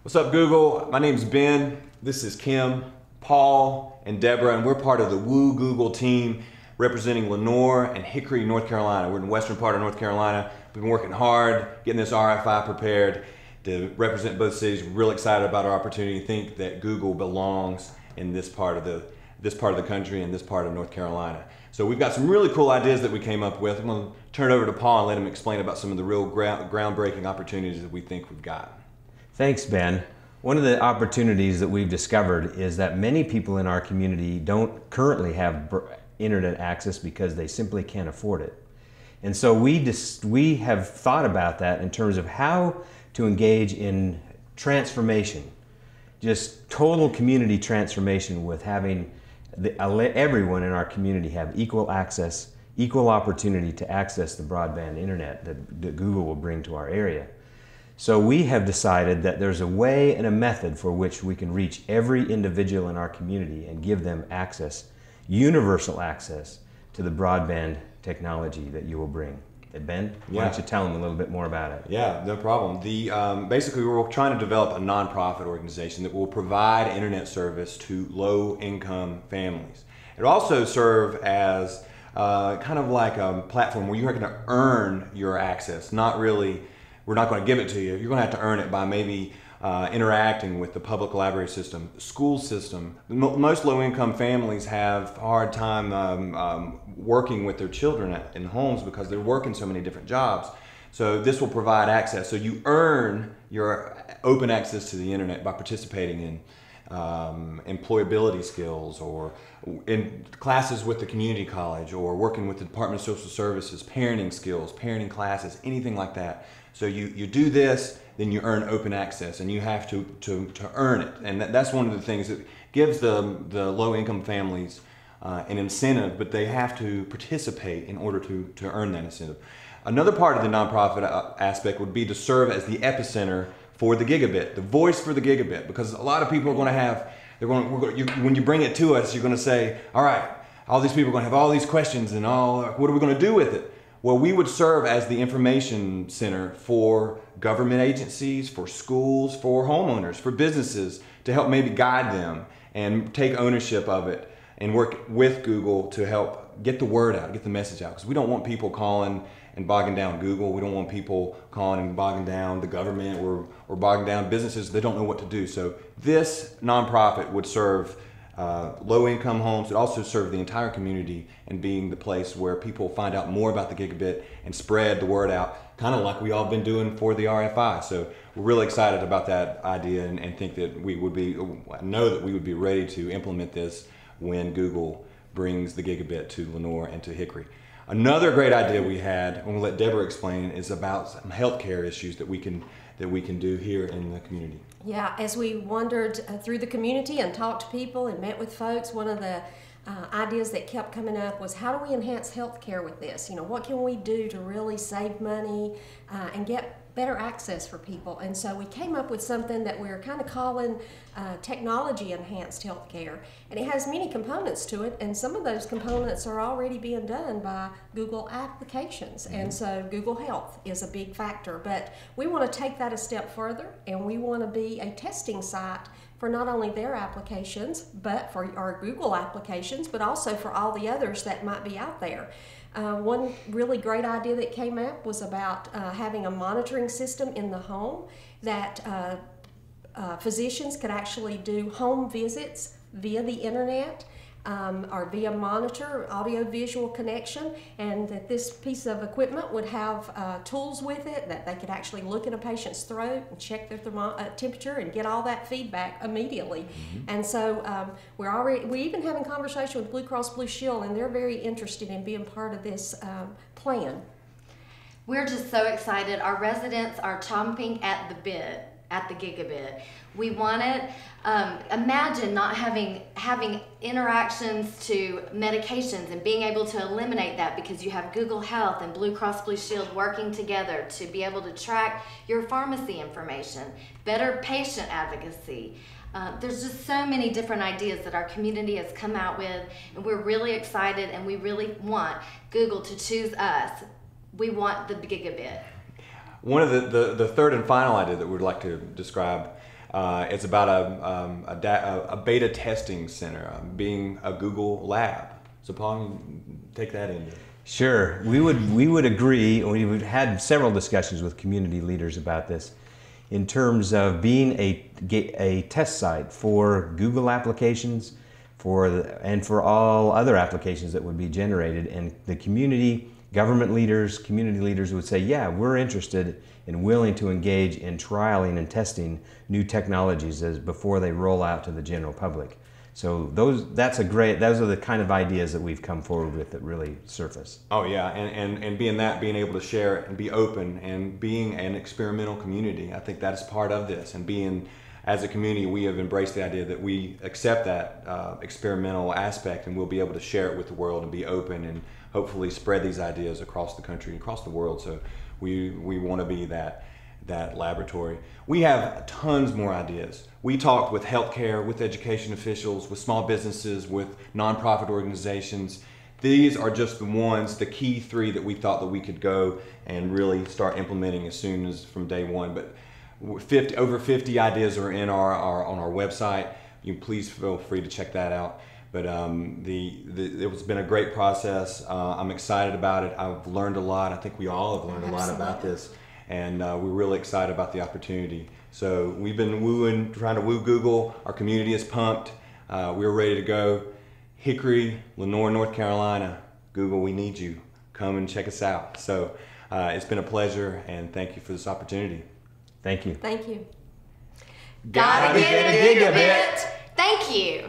What's up, Google? My name's Ben. This is Kim, Paul, and Deborah, and we're part of the Woo Google team representing Lenoir and Hickory, North Carolina. We're in the western part of North Carolina. We've been working hard, getting this RFI prepared to represent both cities. We're real excited about our opportunity. Think that Google belongs in this part of the country and this part of North Carolina. So we've got some really cool ideas that we came up with. I'm going to turn it over to Paul and let him explain about some of the real groundbreaking opportunities that we think we've got. Thanks, Ben. One of the opportunities that we've discovered is that many people in our community don't currently have internet access because they simply can't afford it. And so we have thought about that in terms of how to engage in transformation, just total community transformation, with having everyone in our community have equal access, equal opportunity to access the broadband internet that Google will bring to our area. So we have decided that there's a way and a method for which we can reach every individual in our community and give them access, universal access, to the broadband technology that you will bring. Ben, why don't you tell them a little bit more about it? Yeah, no problem. Basically, we're trying to develop a nonprofit organization that will provide internet service to low-income families. It'll also serve as kind of like a platform where you're going to earn your access. We're not going to give it to you. You're going to have to earn it by maybe interacting with the public library system, the school system. Most low-income families have a hard time working with their children in homes because they're working so many different jobs. So this will provide access. So you earn your open access to the internet by participating in employability skills, or in classes with the community college, or working with the Department of Social Services, parenting skills, parenting classes, anything like that. So you do this, then you earn open access, and you have to earn it. And that's one of the things that gives the low-income families an incentive, but they have to participate in order to earn that incentive. Another part of the nonprofit aspect would be to serve as the epicenter for the gigabit, the voice for the gigabit, because a lot of people are going to have, when you bring it to us, you're going to say, all right, all these people are going to have all these questions, and what are we going to do with it? Well, we would serve as the information center for government agencies, for schools, for homeowners, for businesses, to help maybe guide them and take ownership of it and work with Google to help get the word out, get the message out. Because we don't want people calling and bogging down Google. We don't want people calling and bogging down the government, or bogging down businesses. They don't know what to do. So this nonprofit would serve low-income homes. It also serve the entire community, and being the place where people find out more about the gigabit and spread the word out, kind of like we all been doing for the RFI. So we're really excited about that idea, and think that know that we would be ready to implement this when Google brings the gigabit to Lenoir and to Hickory. Another great idea we had, and we'll let Deborah explain, is about some healthcare issues that we can do here in the community. Yeah, as we wandered through the community and talked to people and met with folks, one of the ideas that kept coming up was, how do we enhance healthcare with this? You know, what can we do to really save money and get better access for people? And so we came up with something that we're kind of calling technology enhanced healthcare, and it has many components to it, and some of those components are already being done by Google applications. And so Google Health is a big factor, but we want to take that a step further, and we want to be a testing site for not only their applications, but for our Google applications, but also for all the others that might be out there. One really great idea that came up was about having a monitoring system in the home that physicians could actually do home visits via the internet, or via monitor, audio-visual connection, and that this piece of equipment would have tools with it that they could actually look at a patient's throat and check their temperature and get all that feedback immediately. And so we're even having conversation with Blue Cross Blue Shield, and they're very interested in being part of this plan. We're just so excited. Our residents are chomping at the bit, at the gigabit. We want it. Imagine not having interactions to medications and being able to eliminate that because you have Google Health and Blue Cross Blue Shield working together to be able to track your pharmacy information, better patient advocacy. There's just so many different ideas that our community has come out with, and we're really excited, and we really want Google to choose us. We want the gigabit. One of the third and final idea that we'd like to describe It's about a beta testing center, being a Google lab. So Paul, take that into. Sure, we would agree. We've had several discussions with community leaders about this, in terms of being a test site for Google applications, and for all other applications that would be generated, and the community leaders would say, yeah, we're interested and willing to engage in trialing and testing new technologies before they roll out to the general public. So those are the kind of ideas that we've come forward with that really surface. Oh yeah, and being able to share it and be open and being an experimental community, I think that's part of this. And being, as a community, we have embraced the idea that we accept that experimental aspect, and we'll be able to share it with the world and be open and hopefully spread these ideas across the country and across the world. So we want to be that laboratory. We have tons more ideas. We talked with healthcare, with education officials, with small businesses, with nonprofit organizations. These are just the key three that we thought that we could go and really start implementing as soon as from day one. But over 50 ideas are on our website. You please feel free to check that out. But it's been a great process. I'm excited about it. I've learned a lot. I think we all have learned a lot about this. And we're really excited about the opportunity. So we've been trying to woo Google. Our community is pumped. We're ready to go. Hickory, Lenore, North Carolina, Google, we need you. Come and check us out. So it's been a pleasure, and thank you for this opportunity. Thank you. Thank you. Gotta get a gigabit. Thank you.